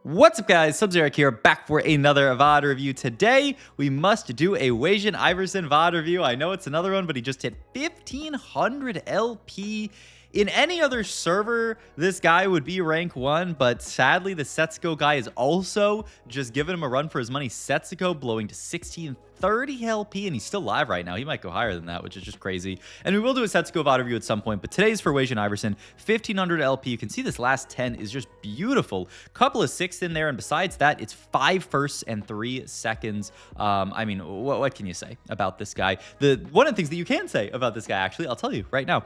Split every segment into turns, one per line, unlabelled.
What's up, guys? Sub-Zero here, back for another VOD review. Today, we must do a Wasianiverson VOD review. I know it's another one, but he just hit 1,500 LP. In any other server, this guy would be rank 1, but sadly, the Setsuko guy is also just giving him a run for his money. Setsuko blowing to 1,630 LP, and he's still live right now. He might go higher than that, which is just crazy. And we will do a Setsuko VOD review at some point, but today's for Wasianiverson, 1,500 LP. You can see this last 10 is just beautiful. Couple of 6 in there, and besides that, it's 5 firsts and 3 seconds. I mean, what can you say about this guy? One of the things that you can say about this guy, actually, I'll tell you right now,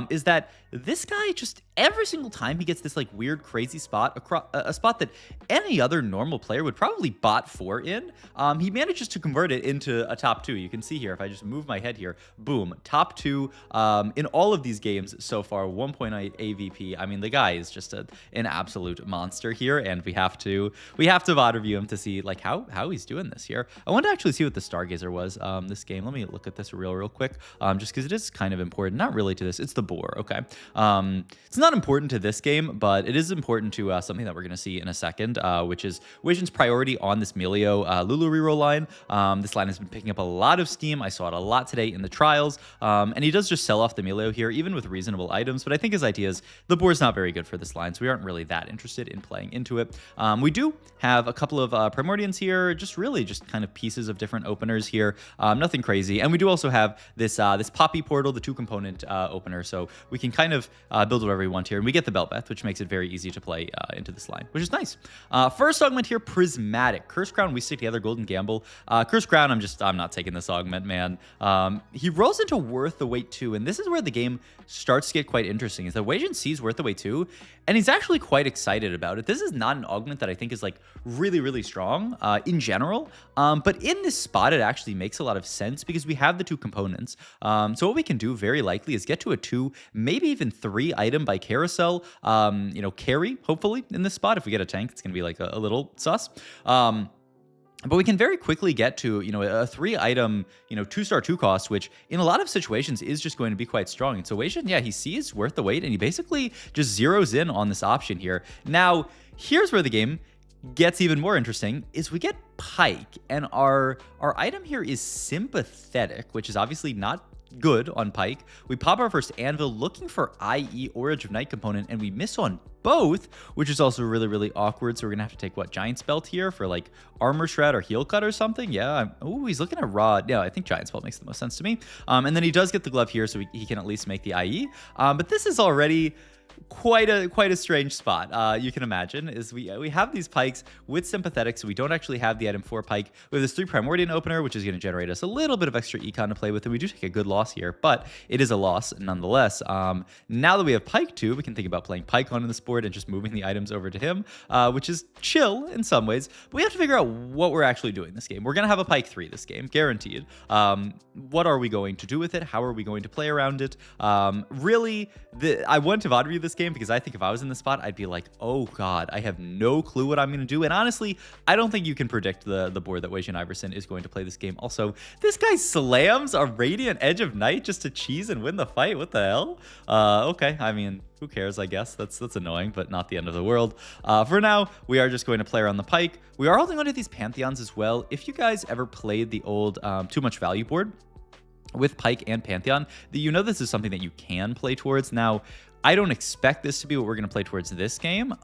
is that this guy just every single time he gets this like weird crazy spot across a spot that any other normal player would probably bot 4 in, he manages to convert it into a top 2. You can see here if I just move my head here, boom, top 2 in all of these games so far. 1.8 AVP. I mean, the guy is just an absolute monster here, and we have to VOD review him to see like how he's doing this here. I want to actually see what the Stargazer was this game. Let me look at this real quick, just because it is kind of important. Not really to this. It's the boar. Okay. It's not important to this game, but it is important to something that we're going to see in a second, which is Wasian's priority on this Melio Lulu reroll line. This line has been picking up a lot of steam. I saw it a lot today in the trials, and he does just sell off the Melio here, even with reasonable items, but I think his idea is the board's not very good for this line, so we aren't really that interested in playing into it. We do have a couple of Primordians here, just kind of pieces of different openers here, nothing crazy, and we do also have this Poppy Portal, the 2-component opener, so we can kind of build whatever we want here, and we get the Belbeth, which makes it very easy to play into this line, which is nice. First augment here, Prismatic. Curse Crown, we stick together, Golden Gamble. Curse Crown, I'm not taking this augment, man. He rolls into Worth the Wait 2, and this is where the game starts to get quite interesting, is that Wasian sees Worth the Wait 2, and he's actually quite excited about it. This is not an augment that I think is like really strong in general, but in this spot, it actually makes a lot of sense because we have the 2 components. So what we can do very likely is get to a 2, maybe even 3 item by carousel, carry, hopefully, in this spot. If we get a tank, it's going to be like a little sus. But we can very quickly get to, a 3 item, 2-star 2 cost, which in a lot of situations is just going to be quite strong. And so Wasian, yeah, he sees Worth the Wait, and he basically just zeroes in on this option here. Now, here's where the game gets even more interesting, is we get Pyke, and our item here is Sympathetic, which is obviously not good on Pyke. We pop our first Anvil looking for IE or Edge of Night component, and we miss on both, which is also really awkward. So we're gonna have to take what, Giant's Belt here for like Armor Shred or Heal Cut or something. Yeah. Oh, he's looking at Rod. Yeah, I think Giant's Belt makes the most sense to me. And then he does get the glove here, so he can at least make the IE. But this is already quite a strange spot. You can imagine is we have these Pykes with Sympathetic, so we don't actually have the item for Pyke. We have this 3 Primordian opener, which is going to generate us a little bit of extra econ to play with, and we do take a good loss here, but it is a loss nonetheless. Now that we have Pyke too, we can think about playing Pyke on this board and just moving the items over to him, which is chill in some ways, but we have to figure out what we're actually doing this game. We're going to have a Pyke 3 this game, guaranteed. What are we going to do with it? How are we going to play around it? Really, I want to VOD review this game because I think if I was in this spot, I'd be like, oh god, I have no clue what I'm going to do. And honestly, I don't think you can predict the board that Wasianiverson is going to play this game. Also, this guy slams a Radiant Edge of Night just to cheese and win the fight. What the hell? Okay, I mean, who cares, I guess. That's annoying, but not the end of the world. For now, we are just going to play around the Pyke. We are holding onto these Pantheons as well. If you guys ever played the old Too Much Value board with Pyke and Pantheon, this is something that you can play towards. Now, I don't expect this to be what we're going to play towards this game,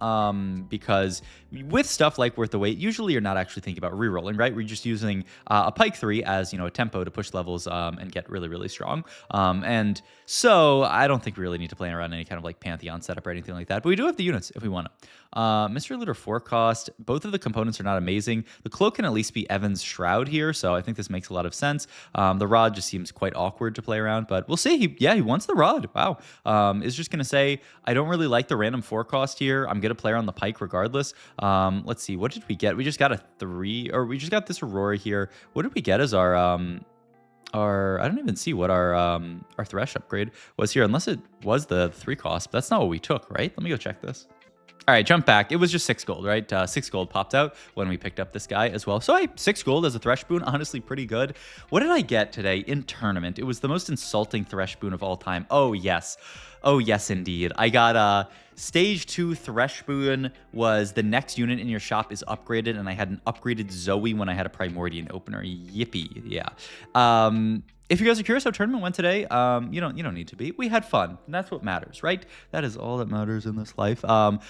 because with stuff like Worth the Wait, usually you're not actually thinking about rerolling, right? We're just using a Pyke 3 as, a tempo to push levels and get really strong. And so I don't think we really need to play around any kind of like Pantheon setup or anything like that, but we do have the units if we want to. Mr. Looter 4 cost, both of the components are not amazing. The Cloak can at least be Evan's Shroud here, so I think this makes a lot of sense. The Rod just seems quite awkward to play around, but we'll see. He wants the Rod. Wow. Is just going to say, I don't really like the random 4 cost here. I'm going to play on the Pyke regardless. Let's see. What did we get? We just got a 3, or we just got this Aurora here. What did we get as our I don't even see what our Thresh upgrade was here, unless it was the 3 cost, but that's not what we took, right? Let me go check this. All right, jump back. It was just 6 gold, right? 6 gold popped out when we picked up this guy as well. So, hey, 6 gold as a Thresh boon, honestly pretty good. What did I get today in tournament? It was the most insulting Thresh boon of all time. Oh, yes. Oh, yes, indeed. I got Stage 2 Thresh boon was the next unit in your shop is upgraded, and I had an upgraded Zoe when I had a Primordian opener. Yippee, yeah. If you guys are curious how tournament went today, you don't need to be. We had fun, and that's what matters, right? That is all that matters in this life.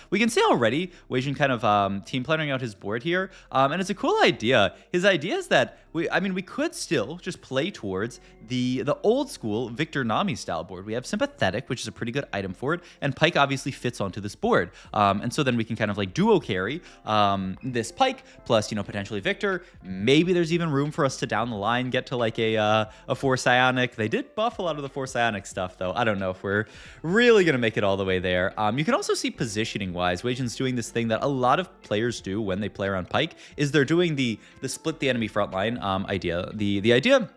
We can see already Wasian kind of team planning out his board here, and it's a cool idea. His idea is that we could still just play towards the old school Victor Nami style board. We have Sympathetic, which is a pretty good item for it, and Pyke obviously fits onto this board, and so then we can kind of like duo carry this Pyke plus potentially Victor. Maybe there's even room for us to down the line get to like a 4 Psionic. They did buff a lot of the 4 Psionic stuff, though. I don't know if we're really going to make it all the way there. You can also see positioning-wise, Wasian's doing this thing that a lot of players do when they play around Pyke, is they're doing the split the enemy front line idea. The idea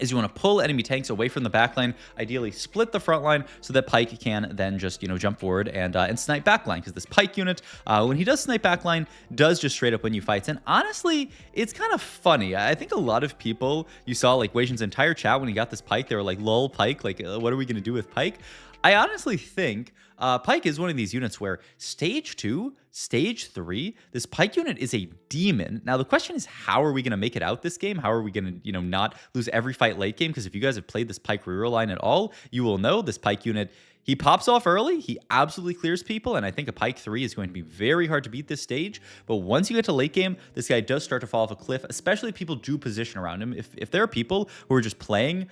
is you want to pull enemy tanks away from the backline, ideally split the front line so that Pyke can then just, jump forward and snipe backline, because this Pyke unit, when he does snipe backline, does just straight up win you fights. And honestly, it's kind of funny. I think a lot of people, you saw like Wasian's entire chat when he got this Pyke, they were like, lol, Pyke, like, what are we going to do with Pyke? I honestly think Pyke is one of these units where stage 2, stage 3, this Pyke unit is a demon. Now, the question is, how are we going to make it out this game? How are we going to, not lose every fight late game? Because if you guys have played this Pyke reroll line at all, you will know this Pyke unit, he pops off early, he absolutely clears people, and I think a Pyke 3 is going to be very hard to beat this stage. But once you get to late game, this guy does start to fall off a cliff, especially if people do position around him. If there are people who are just playing,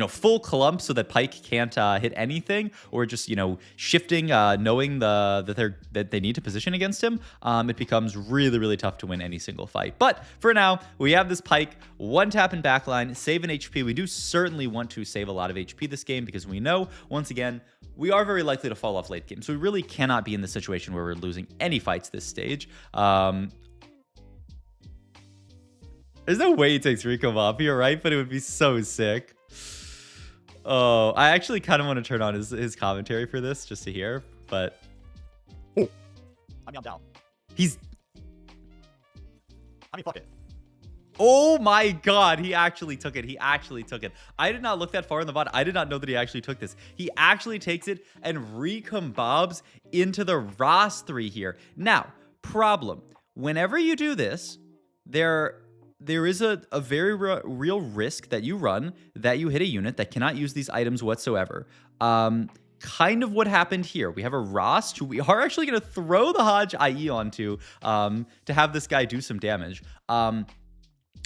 full clump so that Pyke can't hit anything, or just, shifting, knowing that they need to position against him, it becomes really, really tough to win any single fight. But for now, we have this Pyke, 1 tap in backline, save an HP. We do certainly want to save a lot of HP this game, because we know, once again, we are very likely to fall off late game. So we really cannot be in the situation where we're losing any fights this stage. There's no way he takes Recom off here, right? But it would be so sick. Oh, I actually kind of want to turn on his commentary for this just to hear, but...
Oh. I'm down.
He's...
fuck it.
Oh my god, he actually took it. He actually took it. I did not look that far in the bot. I did not know that he actually took this. He actually takes it and recombobs into the Ross 3 here. Now, problem. Whenever you do this, there is a very real risk that you run that you hit a unit that cannot use these items whatsoever. Kind of what happened here. We have a Ross who we are actually going to throw the Hodge IE onto to have this guy do some damage.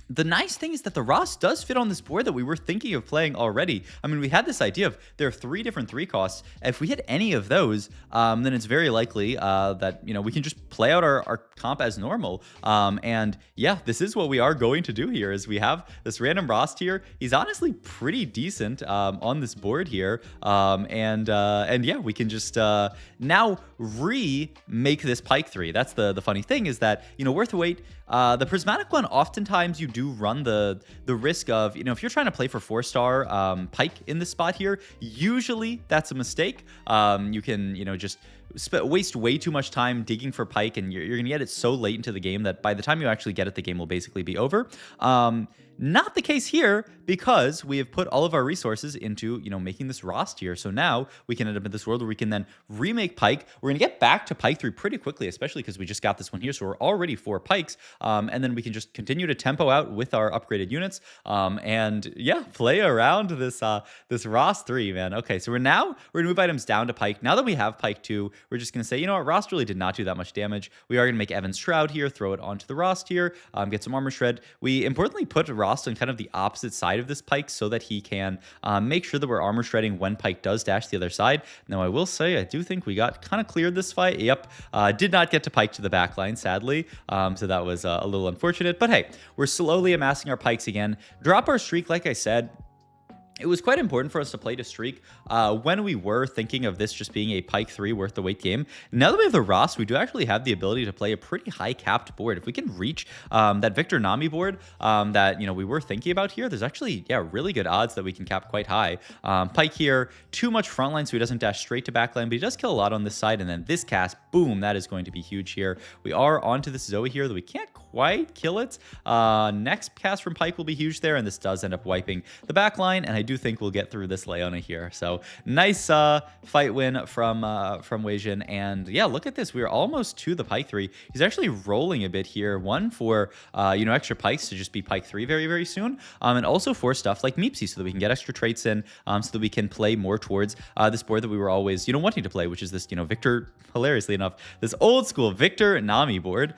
The nice thing is that the Ross does fit on this board that we were thinking of playing already. I mean, we had this idea of there are 3 different 3 costs. If we hit any of those, then it's very likely that, we can just play out our comp as normal. And yeah, this is what we are going to do here is we have this random Ross here. He's honestly pretty decent on this board here. And yeah, we can just now remake this Pyke 3. That's the funny thing is that, Worth the Wait, the Prismatic one, oftentimes you do run the risk of, if you're trying to play for 4-star Pyke in this spot here, usually that's a mistake. You can, just waste way too much time digging for Pyke, and you're gonna get it so late into the game that by the time you actually get it, the game will basically be over. Not the case here, because we have put all of our resources into, making this Ross tier. So now we can end up in this world where we can then remake Pyke. We're going to get back to Pyke 3 pretty quickly, especially because we just got this one here. So we're already 4 Pykes. And then we can just continue to tempo out with our upgraded units. And yeah, play around this Ross 3, man. Okay, so we're going to move items down to Pyke. Now that we have Pyke 2, we're just going to say, what, Ross really did not do that much damage. We are going to make Evan's Shroud here, throw it onto the Ross tier, get some armor shred. We importantly put Ross on kind of the opposite side of this Pyke so that he can make sure that we're armor shredding when Pyke does dash the other side. Now, I will say, I do think we got kind of cleared this fight. Yep, did not get to Pyke to the backline, sadly. So that was a little unfortunate. But hey, we're slowly amassing our Pykes again. Drop our streak, like I said. it was quite important for us to play to streak when we were thinking of this just being a Pyke 3 worth the wait game. Now that we have the Ross, we do actually have the ability to play a pretty high capped board. If we can reach that Victor Nami board that we were thinking about here, there's actually really good odds that we can cap quite high. Pyke here, too much frontline, so he doesn't dash straight to backline, but he does kill a lot on this side. And then this cast, boom, that is going to be huge here. We are onto this Zoe here, that we can't quite kill it. Next cast from Pyke will be huge there, and this does end up wiping the backline, and I do think we'll get through this Leona here. So nice fight win from Wasian, and yeah, look at this. We are almost to the Pyke 3. He's actually rolling a bit here. One for extra Pikes to just be Pyke 3 very, very soon, and also for stuff like Meepsy, so that we can get extra traits in, so that we can play more towards this board that we were always wanting to play, which is this Victor, hilariously enough, this old school Victor Nami board.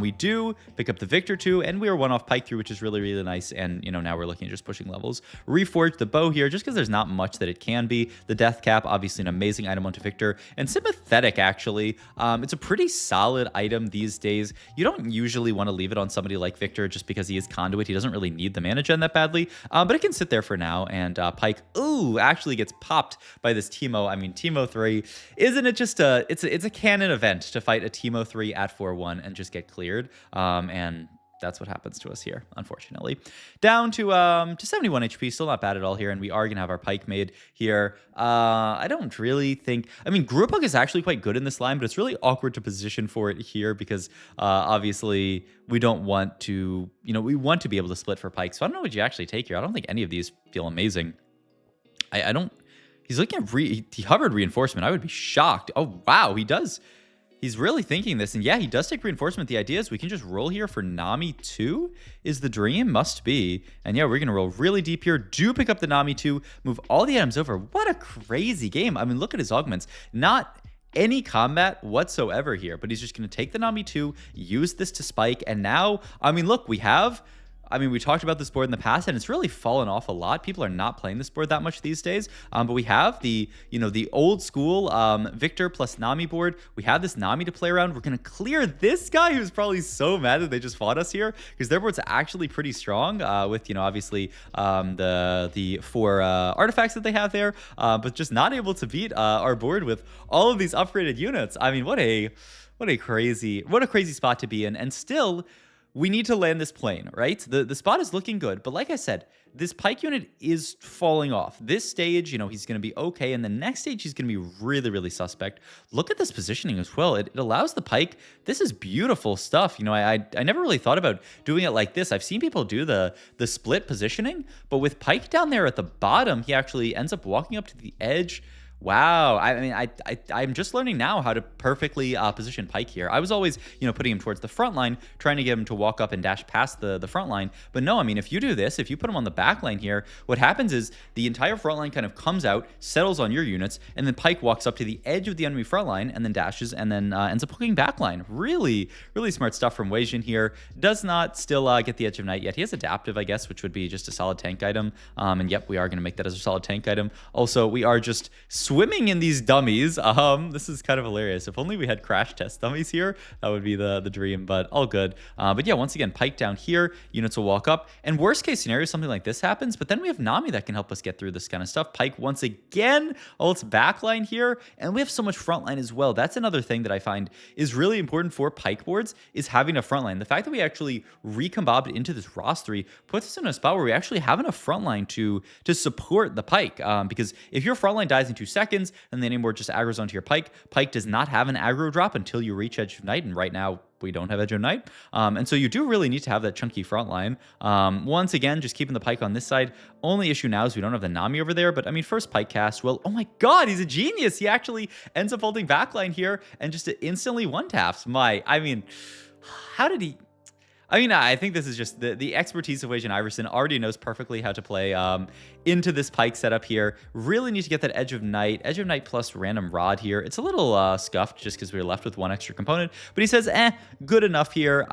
We do pick up the Victor 2, and we are one off Pyke 3, which is really, really nice. And now we're looking at just pushing levels. Reforge the bow here, just because there's not much that it can be. The Death Cap, obviously an amazing item onto Victor, and Sympathetic, actually. It's a pretty solid item these days. You don't usually want to leave it on somebody like Victor just because he is Conduit. He doesn't really need the mana gen that badly, but it can sit there for now. And Pyke, ooh, actually gets popped by this Teemo. I mean, Teemo 3, isn't it just it's a canon event to fight a Teemo 3 at 4-1 and just get cleared? And that's what happens to us here, unfortunately. Down to 71 HP, still not bad at all here, and we are going to have our Pyke made here. I don't really think... I mean, Group Hug is actually quite good in this line, but it's really awkward to position for it here because, obviously, we don't want to... we want to be able to split for Pyke, so I don't know what you actually take here. I don't think any of these feel amazing. I don't... He's looking at... He hovered Reinforcement. I would be shocked. Oh, wow, he does... He's really thinking this, and yeah, he does take Reinforcement. The idea is we can just roll here for Nami 2 is the dream, must be. And yeah, we're going to roll really deep here. Do pick up the Nami 2, move all the items over. What a crazy game. I mean, look at his augments. Not any combat whatsoever here, but he's just going to take the Nami 2, use this to spike, and now, I mean, look, we have... we talked about this board in the past, and it's really fallen off a lot. People are not playing this board that much these days. But we have the old school Victor plus Nami board. We have this Nami to play around. We're going to clear this guy who's probably so mad that they just fought us here, because their board's actually pretty strong with, obviously the 4 artifacts that they have there, but just not able to beat our board with all of these upgraded units. I mean, what a crazy spot to be in. And still, we need to land this plane, right? The spot is looking good, but like I said, this Pyke unit is falling off. This stage, he's going to be okay, and the next stage, he's going to be really, really suspect. Look at this positioning as well. It allows the Pyke. This is beautiful stuff. I never really thought about doing it like this. I've seen people do the split positioning, but with Pyke down there at the bottom, he actually ends up walking up to the edge. Wow. I mean, I'm just learning now how to perfectly position Pyke here. I was always, putting him towards the front line, trying to get him to walk up and dash past the front line. But no, I mean, if you do this, if you put him on the back line here, what happens is the entire front line kind of comes out, settles on your units, and then Pyke walks up to the edge of the enemy front line and then dashes and then ends up hooking back line. Really, really smart stuff from Wasian here. Does not still get the Edge of Night yet. He has Adaptive, I guess, which would be just a solid tank item. And yep, we are going to make that as a solid tank item. Also, we are just swimming in these dummies. This is kind of hilarious. If only we had crash test dummies here, that would be the dream, but all good. But yeah, once again, Pyke down here, units will walk up, and worst case scenario, something like this happens, but then we have Nami that can help us get through this kind of stuff. Pyke once again, it's backline here, and we have so much frontline as well. That's another thing that I find is really important for Pyke boards, is having a frontline. The fact that we actually recombobbed into this Ross 3 puts us in a spot where we actually have enough frontline to support the Pyke, because if your frontline dies in 2 seconds, and the enemy board just aggroes onto your Pyke. Pyke does not have an aggro drop until you reach Edge of Night, and right now we don't have Edge of Night. And so you do really need to have that chunky front line. Once again, just keeping the Pyke on this side. Only issue now is we don't have the Nami over there, but I mean, first Pyke cast, well, oh my god, he's a genius. He actually ends up holding backline here and just instantly one-taps. I mean, how did he... I think this is just the expertise of Wasianiverson already knows perfectly how to play into this Pyke setup here. Really need to get that Edge of Night plus random Rod here. It's a little scuffed just because we were left with 1 extra component, but he says, good enough here.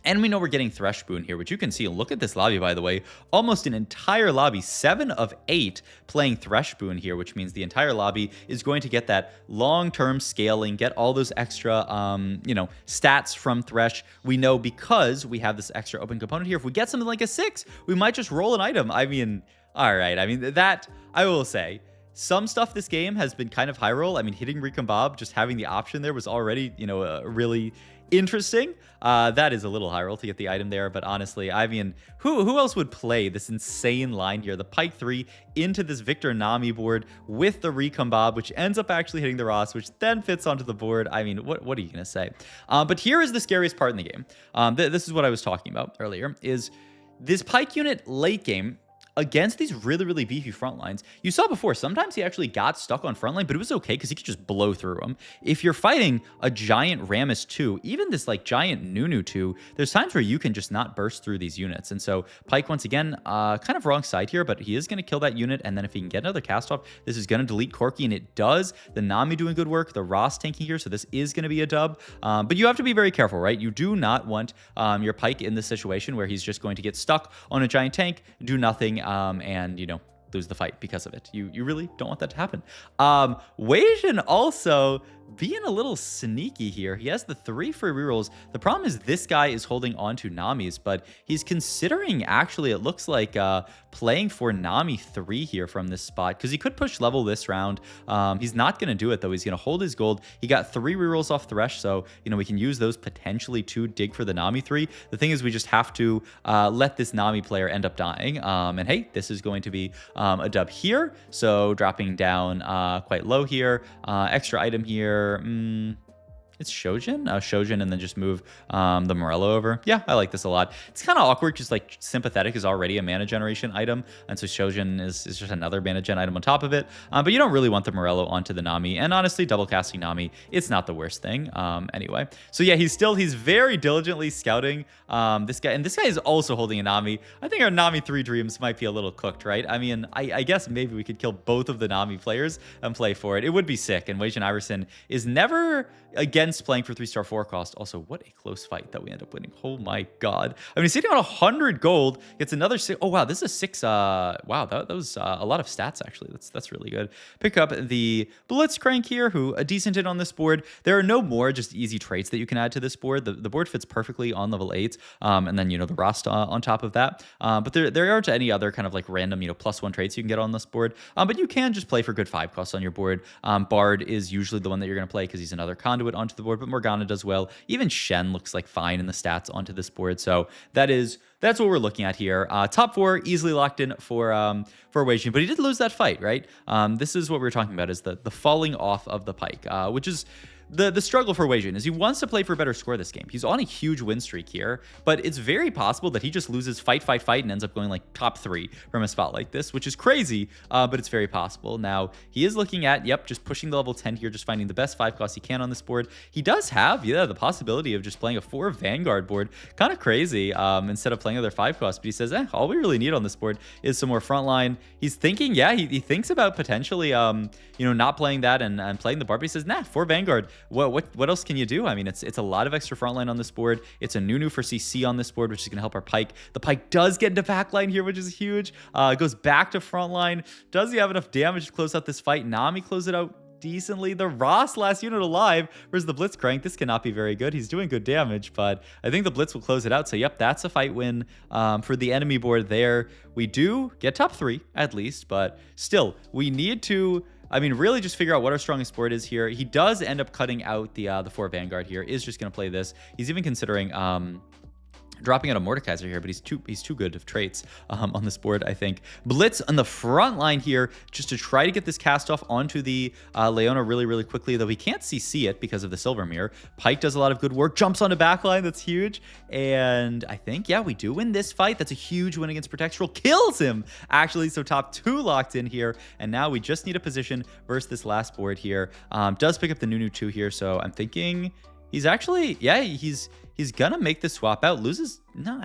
And we know we're getting Thresh Boon here, which you can see. Look at this lobby, by the way. Almost an entire lobby, 7 of 8 playing Thresh Boon here, which means the entire lobby is going to get that long-term scaling, get all those extra, stats from Thresh. We know because we have this extra open component here. If we get something like a 6, we might just roll an item. I mean... All right. I mean, that I will say. Some stuff this game has been kind of high roll. I mean, hitting Recombob, just having the option there was already, really interesting. That is a little high roll to get the item there, but honestly, I mean, who else would play this insane line here? The Pyke 3 into this Victor Nami board with the Recombob, which ends up actually hitting the Ross, which then fits onto the board. I mean, what are you gonna say? But here is the scariest part in the game. This is what I was talking about earlier, is this Pyke unit late game against these really, really beefy front lines. You saw before, sometimes he actually got stuck on front line, but it was okay because he could just blow through them. If you're fighting a giant Rammus 2, even this like giant Nunu 2, there's times where you can just not burst through these units. And so Pyke, once again, kind of wrong side here, but he is going to kill that unit. And then if he can get another cast off, this is going to delete Corki, and it does. The Nami doing good work, the Ross tanking here, so this is going to be a dub. But you have to be very careful, right? You do not want your Pyke in this situation where he's just going to get stuck on a giant tank, do nothing, and lose the fight because of it. You really don't want that to happen. Wasian also being a little sneaky here. He has the 3 free rerolls. The problem is this guy is holding on to Nami's, but he's considering, actually, it looks like playing for Nami 3 here from this spot, because he could push level this round. He's not going to do it, though. He's going to hold his gold. He got 3 rerolls off Thresh, so, we can use those potentially to dig for the Nami 3. The thing is, we just have to let this Nami player end up dying. And hey, this is going to be a dub here. So dropping down quite low here. Extra item here. It's Shojin? Shojin, and then just move the Morello over. Yeah, I like this a lot. It's kind of awkward, just like Sympathetic is already a mana generation item, and so Shojin is just another mana gen item on top of it. But you don't really want the Morello onto the Nami, and honestly, double casting Nami, it's not the worst thing. Anyway, so yeah, he's very diligently scouting this guy, and this guy is also holding a Nami. I think our Nami 3 dreams might be a little cooked, right? I mean, I guess maybe we could kill both of the Nami players and play for it. It would be sick, and Wasianiverson is never against playing for 3-star 4 cost. Also, what a close fight that we end up winning. Oh my god. I mean, he's sitting on 100 gold, gets another 6. Oh wow, this is a 6. Wow, that was a lot of stats, actually. That's really good. Pick up the Blitzcrank here, who a decent hit on this board. There are no more just easy traits that you can add to this board. The board fits perfectly on level 8, and then, the Rost on top of that. But there aren't any other kind of like random, +1 traits you can get on this board. But you can just play for good 5 costs on your board. Bard is usually the one that you're going to play because he's another conduit onto the board, but Morgana does well. Even Shen looks like fine in the stats onto this board. So that's what we're looking at here. Top 4 easily locked in for Wasian, but he did lose that fight, right? This is what we were talking about, is the falling off of the Pyke, which is the struggle for Wasian. Is he wants to play for a better score this game. He's on a huge win streak here, but it's very possible that he just loses fight and ends up going like top 3 from a spot like this, which is crazy, but it's very possible. Now, he is looking at, just pushing the level 10 here, just finding the best 5 costs he can on this board. He does have, the possibility of just playing a 4 Vanguard board. Kind of crazy, instead of playing other 5 costs, but he says, all we really need on this board is some more frontline. He's thinking, he thinks about potentially, not playing that and playing the Bard, but he says, 4 Vanguard. What else can you do? I mean, it's a lot of extra frontline on this board. It's a Nunu for CC on this board, which is going to help our Pyke. The Pyke does get into backline here, which is huge. Goes back to frontline. Does he have enough damage to close out this fight? Nami close it out decently. The Ross, last unit alive, versus the Blitzcrank. This cannot be very good. He's doing good damage, but I think the Blitz will close it out. So yep, that's a fight win for the enemy board there. We do get top 3 at least, but still, we need to, really just figure out what our strongest board is here. He does end up cutting out the 4 Vanguard here. Is just going to play this. He's even considering dropping out a Mordekaiser here, but he's too good of traits on this board, I think. Blitz on the front line here, just to try to get this cast off onto the Leona really, really quickly, though he can't CC it because of the Silver Mirror. Pyke does a lot of good work, jumps onto backline, that's huge. And I think, we do win this fight. That's a huge win against Protectoral. Kills him, actually, so top 2 locked in here. And now we just need a position versus this last board here. Does pick up the Nunu 2 here, so I'm thinking he's actually, he's gonna make the swap out. Loses, no,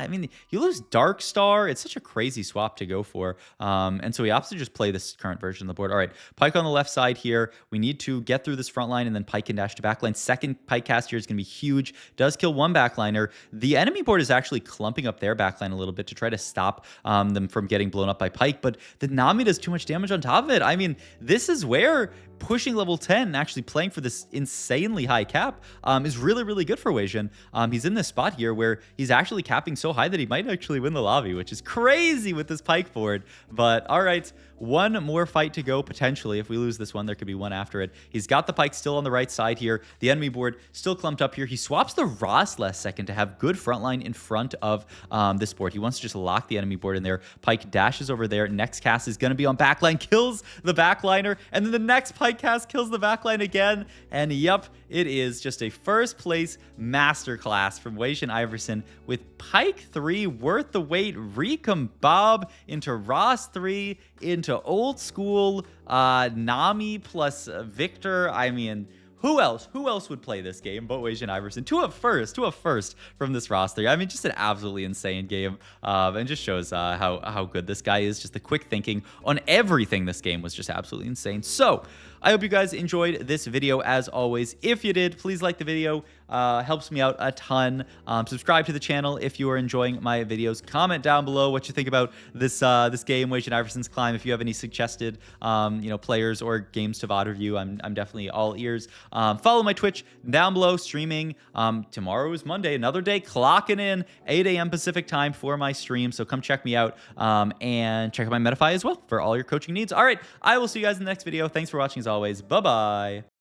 you lose Dark Star. It's such a crazy swap to go for. And so he opts to just play this current version of the board. All right, Pyke on the left side here. We need to get through this front line, and then Pyke can dash to backline. Second Pyke cast here is gonna be huge. Does kill 1 backliner. The enemy board is actually clumping up their backline a little bit to try to stop them from getting blown up by Pyke, but the Nami does too much damage on top of it. This is where pushing level 10 and actually playing for this insanely high cap is really, really good for Wasian. He's in this spot here where he's actually capping capping so high that he might actually win the lobby, which is crazy with this Pyke board. But all right, one more fight to go potentially. If we lose this one, there could be one after it. He's got the Pyke still on the right side here. The enemy board still clumped up here. He swaps the Ross last second to have good frontline in front of this board. He wants to just lock the enemy board in there. Pyke dashes over there. Next cast is going to be on backline, kills the backliner, and then the next Pyke cast kills the backline again. And yep, it is just a first place masterclass from Wasianiverson with Pyke 3, Worth the Wait, recombob into Ross 3, into old school Nami plus Victor. I mean, who else would play this game but Wasianiverson? To a first from this roster. I mean, just an absolutely insane game, and just shows how good this guy is. Just the quick thinking on everything this game was just absolutely insane. So I hope you guys enjoyed this video as always. If you did, please like the video. Helps me out a ton. Subscribe to the channel if you are enjoying my videos. Comment down below what you think about this game, Wasianiverson's Climb. If you have any suggested players or games to VOD review, I'm definitely all ears. Follow my Twitch down below, streaming. Tomorrow is Monday, another day, clocking in 8 a.m. Pacific time for my stream. So come check me out and check out my Metafy as well for all your coaching needs. All right, I will see you guys in the next video. Thanks for watching as always. Bye-bye.